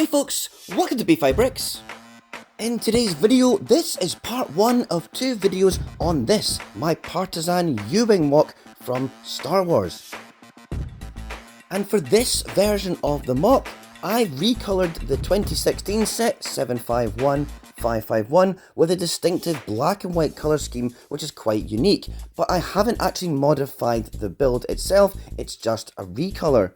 Hey folks, welcome to Bfly Bricks. In today's video, this is part 1 of 2 videos on this, my Partisan U-Wing MOC from Star Wars. And for this version of the MOC, I recolored the 2016 set 751551 with a distinctive black and white colour scheme which is quite unique, but I haven't actually modified the build itself, it's just a recolour.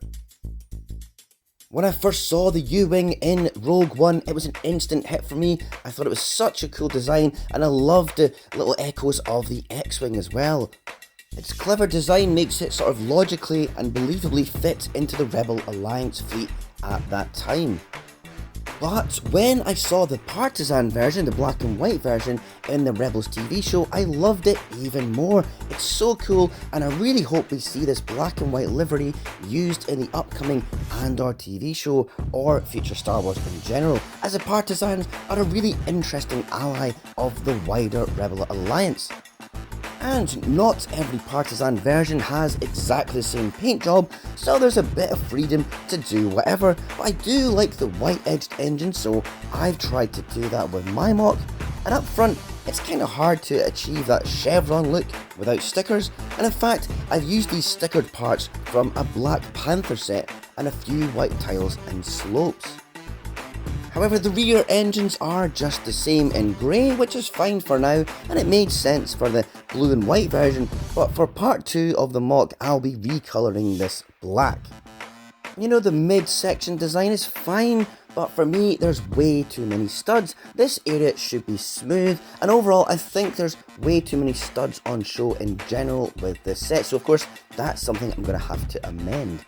When I first saw the U-Wing in Rogue One, it was an instant hit for me. I thought it was such a cool design and I loved the little echoes of the X-Wing as well. Its clever design makes it sort of logically and believably fit into the Rebel Alliance fleet at that time. But when I saw the Partisan version, the black and white version in the Rebels TV show, I loved it even more. It's so cool and I really hope we see this black and white livery used in the upcoming Andor TV show or future Star Wars in general, as the Partisans are a really interesting ally of the wider Rebel Alliance. And not every Partisan version has exactly the same paint job, so there's a bit of freedom to do whatever, but I do like the white edged engine, so I've tried to do that with my MOC. And up front, it's kind of hard to achieve that chevron look without stickers, and in fact I've used these stickered parts from a Black Panther set and a few white tiles and slopes. However, the rear engines are just the same in grey, which is fine for now, and it made sense for the blue and white version, but for part 2 of the MOC I'll be recolouring this black. You know, the mid-section design is fine, but for me there's way too many studs. This area should be smooth, and overall I think there's way too many studs on show in general with this set, so of course that's something I'm going to have to amend.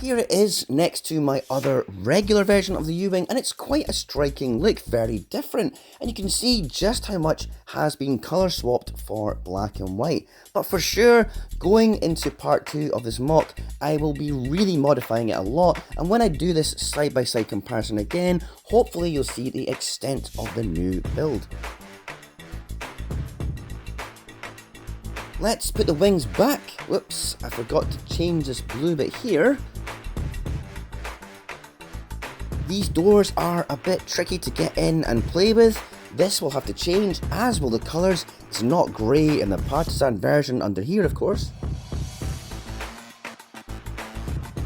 Here it is next to my other regular version of the U-Wing, and it's quite a striking look, very different, and you can see just how much has been colour swapped for black and white. But for sure, going into part 2 of this MOC, I will be really modifying it a lot, and when I do this side by side comparison again, hopefully you'll see the extent of the new build. Let's put the wings back. Whoops, I forgot to change this blue bit here. These doors are a bit tricky to get in and play with. This will have to change, as will the colours. It's not grey in the Partisan version under here, of course.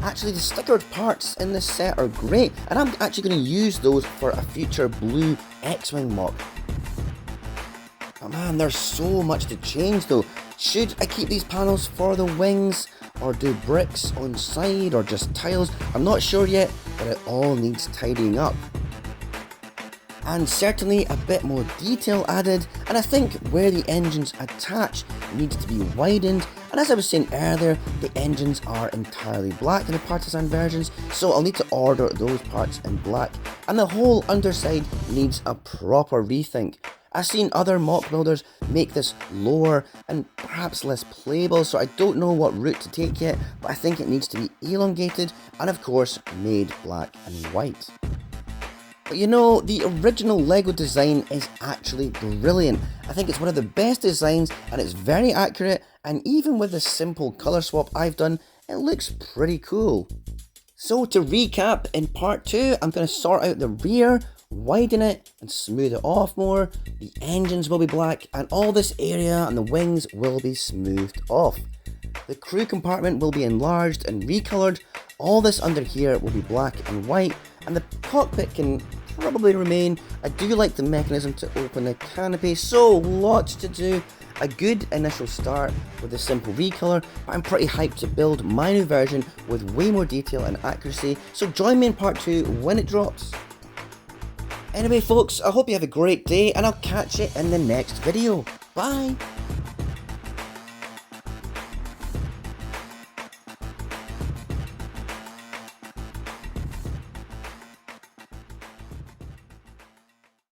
Actually, the stickered parts in this set are great, and I'm actually going to use those for a future blue X-Wing MOC. Oh man, there's so much to change though. Should I keep these panels for the wings, or do bricks on side, or just tiles? I'm not sure yet, but it all needs tidying up. And certainly a bit more detail added, and I think where the engines attach needs to be widened, and as I was saying earlier, the engines are entirely black in the Partisan versions, so I'll need to order those parts in black, and the whole underside needs a proper rethink. I've seen other MOC builders make this lower and perhaps less playable, so I don't know what route to take yet, but I think it needs to be elongated and of course made black and white. But you know, the original LEGO design is actually brilliant. I think it's one of the best designs and it's very accurate, and even with the simple colour swap I've done, it looks pretty cool. So to recap, in part 2 I'm going to sort out the rear, widen it and smooth it off more, the engines will be black, and all this area and the wings will be smoothed off. The crew compartment will be enlarged and recoloured, all this under here will be black and white, and the cockpit can probably remain. I do like the mechanism to open the canopy, so lots to do. A good initial start with a simple recolour, but I'm pretty hyped to build my new version with way more detail and accuracy, so join me in part 2 when it drops. Anyway folks, I hope you have a great day and I'll catch you in the next video. Bye!